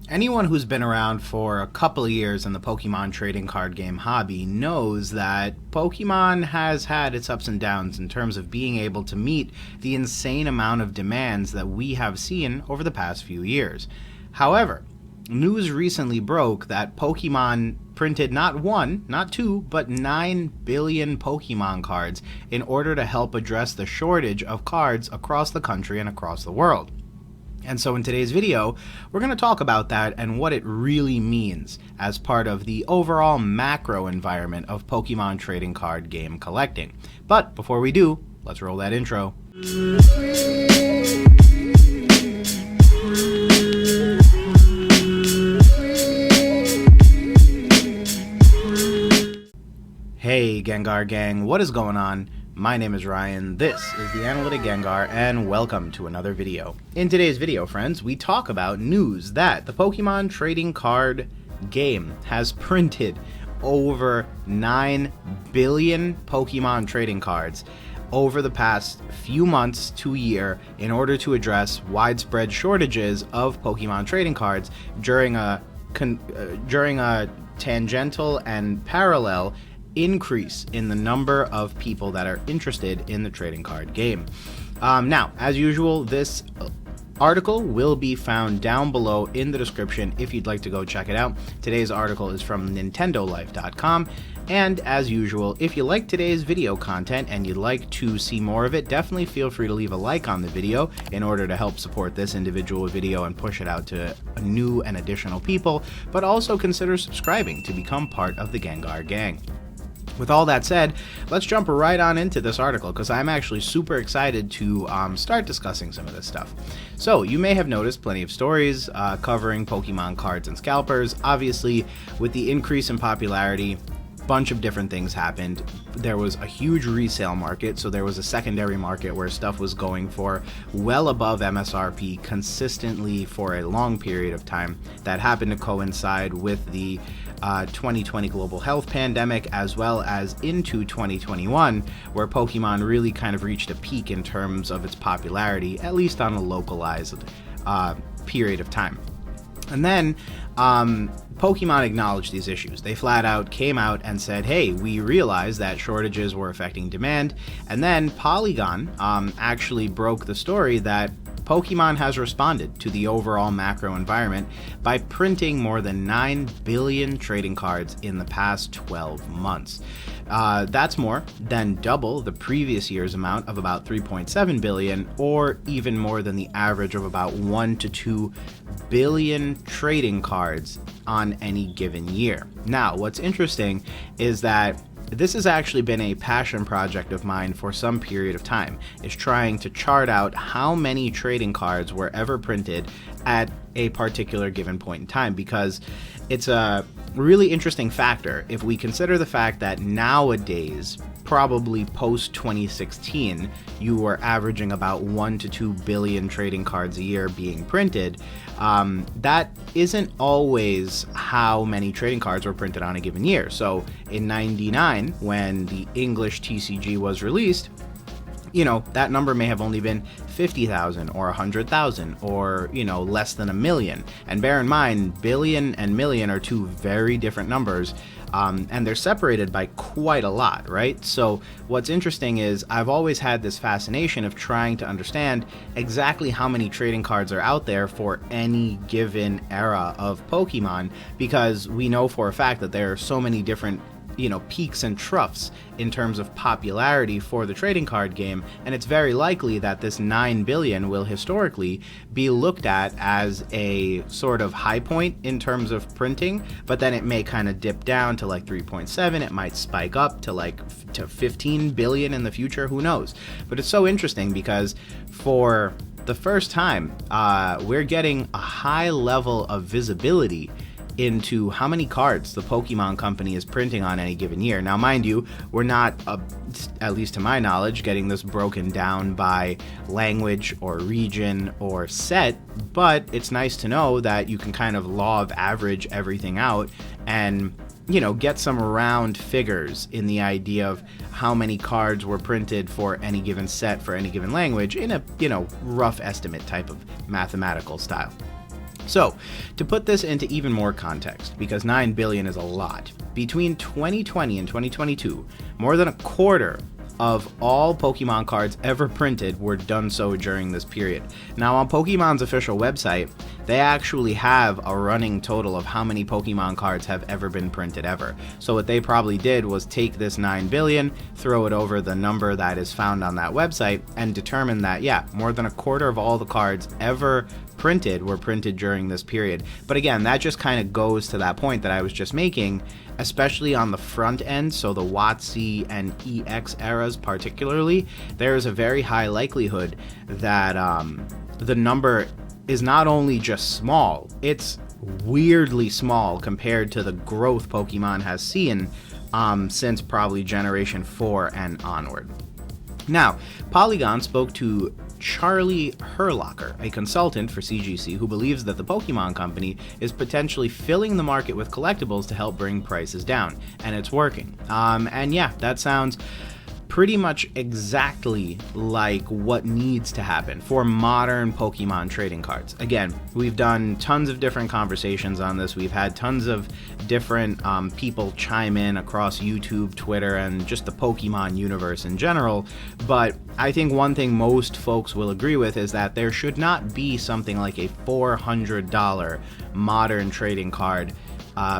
Anyone who's been around for a couple of years in the Pokemon trading card game hobby knows that Pokemon has had its ups and downs in terms of being able to meet the insane amount of demands that we have seen over the past few years. However, news recently broke that Pokemon printed not one, not two, but 9 billion Pokemon cards in order to help address the shortage of cards across the country and across the world. And so in today's video, we're going to talk about that and what it really means as part of the overall macro environment of Pokemon trading card game collecting. But before we do, let's roll that intro. Hey Gengar Gang, what is going on? My name is Ryan, this is the Analytic Gengar, and welcome to another video. In today's video, friends, we talk about news that the Pokemon trading card game has printed over 9 billion Pokemon trading cards over the past few months to a year in order to address widespread shortages of Pokemon trading cards during a tangential and parallel increase in the number of people that are interested in the trading card game. Now, as usual, this article will be found down below in the description if you'd like to go check it out. Today's article is from nintendolife.com, and as usual, if you like today's video content and you'd like to see more of it, definitely feel free to leave a like on the video in order to help support this individual video and push it out to new and additional people, but also consider subscribing to become part of the Gengar Gang. With all that said, let's jump right on into this article because I'm actually super excited to start discussing some of this stuff. So you may have noticed plenty of stories covering Pokemon cards and scalpers. Obviously, with the increase in popularity, bunch of different things happened. There was a huge resale market, so there was a secondary market where stuff was going for well above MSRP consistently for a long period of time. That happened to coincide with the 2020 global health pandemic as well as into 2021, where Pokemon really kind of reached a peak in terms of its popularity, at least on a localized period of time. And then Pokemon acknowledged these issues. They flat out came out and said, hey, we realized that shortages were affecting demand. And then Polygon actually broke the story that Pokemon has responded to the overall macro environment by printing more than 9 billion trading cards in the past 12 months. That's more than double the previous year's amount of about 3.7 billion, or even more than the average of about 1 to 2 billion trading cards on any given year. Now, what's interesting is that this has actually been a passion project of mine for some period of time, is trying to chart out how many trading cards were ever printed at a particular given point in time, because it's a really interesting factor if we consider the fact that nowadays, probably post 2016, you were averaging about 1 to 2 billion trading cards a year being printed. That isn't always how many trading cards were printed on a given year. So in '99, when the English TCG was released, you know, that number may have only been 50,000 or 100,000 or, you know, less than a million. And bear in mind, billion and million are two very different numbers, and they're separated by quite a lot, right? So what's interesting is I've always had this fascination of trying to understand exactly how many trading cards are out there for any given era of Pokemon, because we know for a fact that there are so many different peaks and troughs in terms of popularity for the trading card game, and it's very likely that this 9 billion will historically be looked at as a sort of high point in terms of printing, but then it may kind of dip down to like 3.7, it might spike up to 15 billion in the future, who knows. But it's so interesting because for the first time, we're getting a high level of visibility into how many cards the Pokemon company is printing on any given year. Now, mind you, we're not, at least to my knowledge, getting this broken down by language or region or set, but it's nice to know that you can kind of law of average everything out and, get some round figures in the idea of how many cards were printed for any given set for any given language in a, rough estimate type of mathematical style. So, to put this into even more context, because 9 billion is a lot, between 2020 and 2022, more than a quarter of all Pokemon cards ever printed were done so during this period. Now, on Pokemon's official website, they actually have a running total of how many Pokemon cards have ever been printed ever. So what they probably did was take this 9 billion, throw it over the number that is found on that website, and determine that, yeah, more than a quarter of all the cards ever printed were printed during this period. But again, that just kind of goes to that point that I was just making, especially on the front end, so the WotC and EX eras particularly, there is a very high likelihood that the number is not only just small, it's weirdly small compared to the growth Pokemon has seen since probably Generation 4 and onward. Now, Polygon spoke to Charlie Herlocker, a consultant for CGC, who believes that the Pokemon Company is potentially filling the market with collectibles to help bring prices down, and it's working. And yeah, that sounds pretty much exactly like what needs to happen for modern Pokemon trading cards. Again, we've done tons of different conversations on this. We've had tons of different people chime in across YouTube, Twitter, and just the Pokemon universe in general. But I think one thing most folks will agree with is that there should not be something like a $400 modern trading card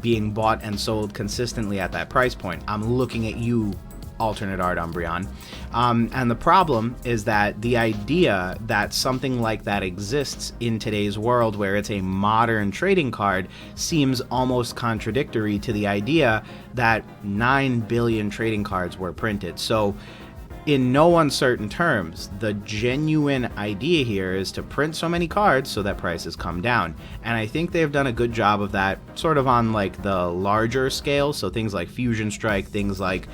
being bought and sold consistently at that price point. I'm looking at you, alternate art Umbreon. And the problem is that the idea that something like that exists in today's world where it's a modern trading card seems almost contradictory to the idea that 9 billion trading cards were printed. So in no uncertain terms, the genuine idea here is to print so many cards so that prices come down. And I think they've done a good job of that sort of on like the larger scale. So things like Fusion Strike, things like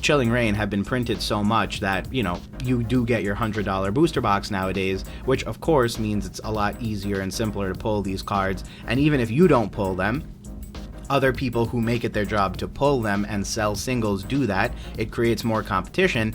Chilling Reign have been printed so much that, you know, you do get your $100 booster box nowadays, which of course means it's a lot easier and simpler to pull these cards. And even if you don't pull them, other people who make it their job to pull them and sell singles do that. It creates more competition,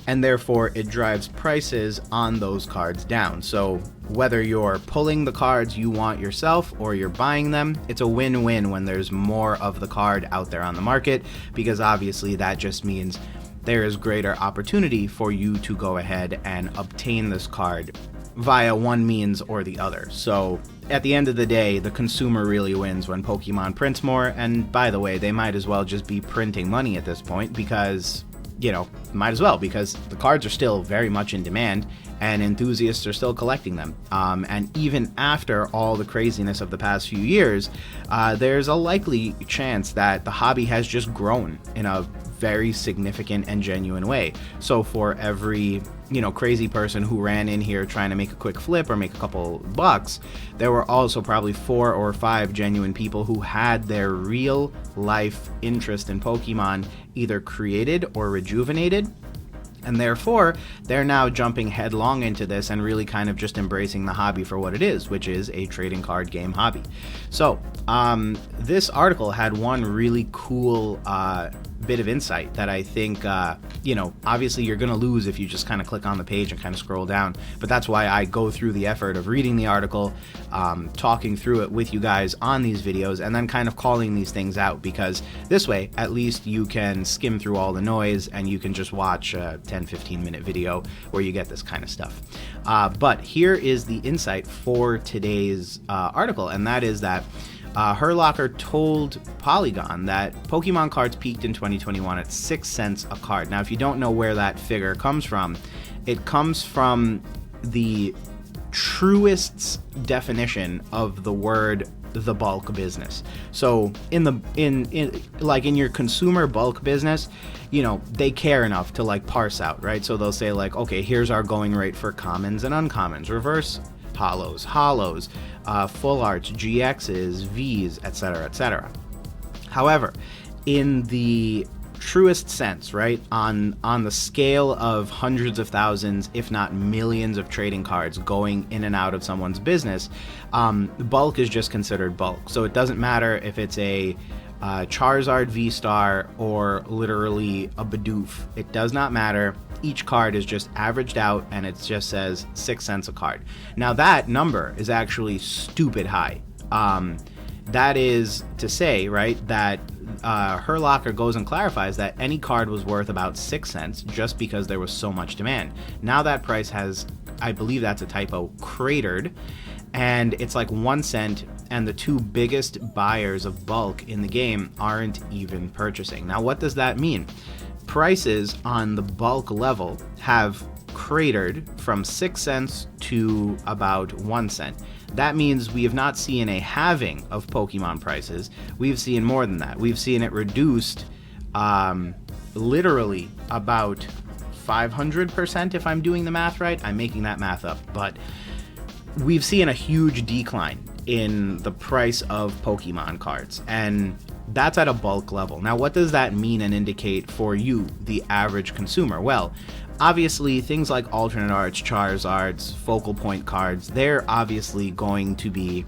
and therefore it drives prices on those cards down. So whether you're pulling the cards you want yourself or you're buying them, it's a win-win when there's more of the card out there on the market, because obviously that just means there is greater opportunity for you to go ahead and obtain this card via one means or the other. So at the end of the day, the consumer really wins when Pokemon prints more. And by the way, they might as well just be printing money at this point because, you know, might as well, because the cards are still very much in demand and enthusiasts are still collecting them. And even after all the craziness of the past few years, there's a likely chance that the hobby has just grown in a very significant and genuine way. So for every, you know, crazy person who ran in here trying to make a quick flip or make a couple bucks, there were also probably 4 or 5 genuine people who had their real life interest in Pokemon either created or rejuvenated. And therefore, they're now jumping headlong into this and really kind of just embracing the hobby for what it is, which is a trading card game hobby. So, this article had one really cool bit of insight that I think, you know, obviously you're going to lose if you just kind of click on the page and kind of scroll down. But that's why I go through the effort of reading the article, talking through it with you guys on these videos, and then kind of calling these things out, because this way, at least you can skim through all the noise and you can just watch a 10-15 minute video where you get this kind of stuff. But here is the insight for today's article, and that is that Herlocker told Polygon that Pokemon cards peaked in 2021 at 6 cents a card. Now, if you don't know where that figure comes from, it comes from the truest definition of the word the bulk business. So in your consumer bulk business, you know, they care enough to like parse out, right? So they'll say like, okay, here's our going rate for commons and uncommons, reverse hollows, full arts, GXs, Vs, etc., etc. However, in the truest sense, right, on the scale of hundreds of thousands, if not millions of trading cards going in and out of someone's business, bulk is just considered bulk. So it doesn't matter if it's a Charizard V-Star, or literally a Bidoof. It does not matter. Each card is just averaged out, and it just says 6 cents a card. Now that number is actually stupid high. That is to say, right, that Herlocker goes and clarifies that any card was worth about 6 cents just because there was so much demand. Now that price has, I believe that's a typo, cratered, and it's like 1 cent, and the two biggest buyers of bulk in the game aren't even purchasing. Now what does that mean? Prices on the bulk level have cratered from 6 cents to about 1 cent. That means we have not seen a halving of Pokemon prices. We've seen more than that. We've seen it reduced literally about 500%, if I'm doing the math right. I'm making that math up, but we've seen a huge decline in the price of Pokemon cards, and that's at a bulk level. Now, what does that mean and indicate for you, the average consumer? Well, obviously, things like alternate arts, Charizards, focal point cards, they're obviously going to be,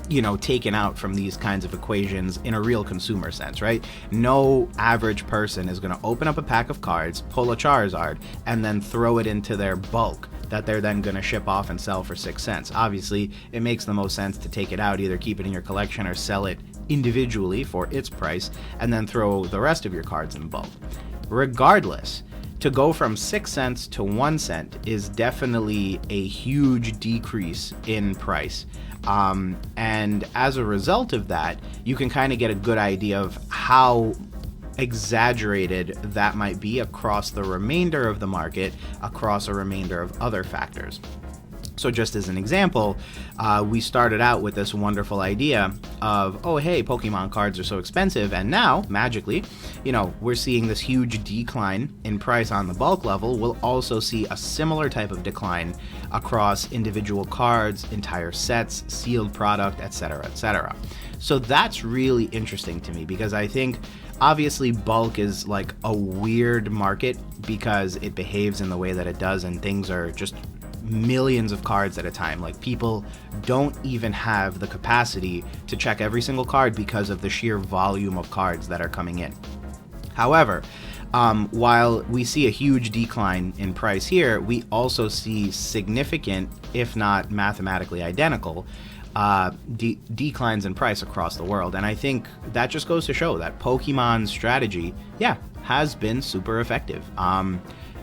you know, taken out from these kinds of equations in a real consumer sense, right? No average person is going to open up a pack of cards, pull a Charizard, and then throw it into their bulk that they're then going to ship off and sell for 6 cents. Obviously, it makes the most sense to take it out, either keep it in your collection or sell it individually for its price, and then throw the rest of your cards in bulk. Regardless, to go from 6 cents to 1 cent is definitely a huge decrease in price. And as a result of that, you can kind of get a good idea of how exaggerated that might be across the remainder of the market, across a remainder of other factors. So just as an example, we started out with this wonderful idea of, oh, hey, Pokemon cards are so expensive, and now, magically, you know, we're seeing this huge decline in price on the bulk level. We'll also see a similar type of decline across individual cards, entire sets, sealed product, etc., etc. So that's really interesting to me, because I think obviously bulk is like a weird market because it behaves in the way that it does, and things are just millions of cards at a time. Like, people don't even have the capacity to check every single card because of the sheer volume of cards that are coming in. However, while we see a huge decline in price here, we also see significant, if not mathematically identical, declines in price across the world. And I think that just goes to show that Pokemon's strategy, yeah, has been super effective.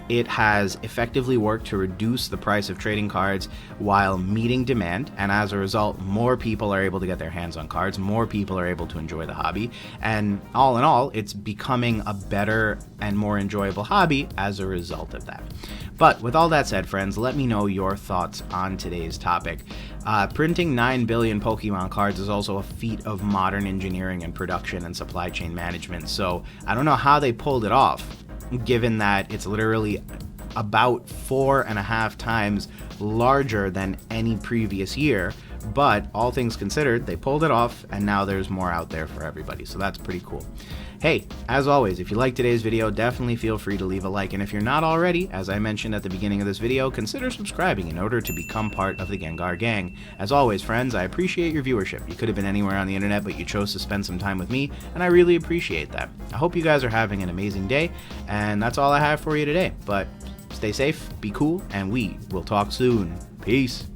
It has effectively worked to reduce the price of trading cards while meeting demand, and as a result, more people are able to get their hands on cards, more people are able to enjoy the hobby, and all in all, it's becoming a better and more enjoyable hobby as a result of that. But with all that said, friends, let me know your thoughts on today's topic. Printing 9 billion Pokemon cards is also a feat of modern engineering and production and supply chain management, so I don't know how they pulled it off, given that it's literally about 4.5 times larger than any previous year. But all things considered, they pulled it off, and now there's more out there for everybody, so that's pretty cool. Hey, as always, if you liked today's video, definitely feel free to leave a like, and if you're not already, as I mentioned at the beginning of this video, consider subscribing in order to become part of the Gengar Gang. As always, friends, I appreciate your viewership. You could have been anywhere on the internet, but you chose to spend some time with me, and I really appreciate that. I hope you guys are having an amazing day, and that's all I have for you today. But stay safe, be cool, and we will talk soon. Peace.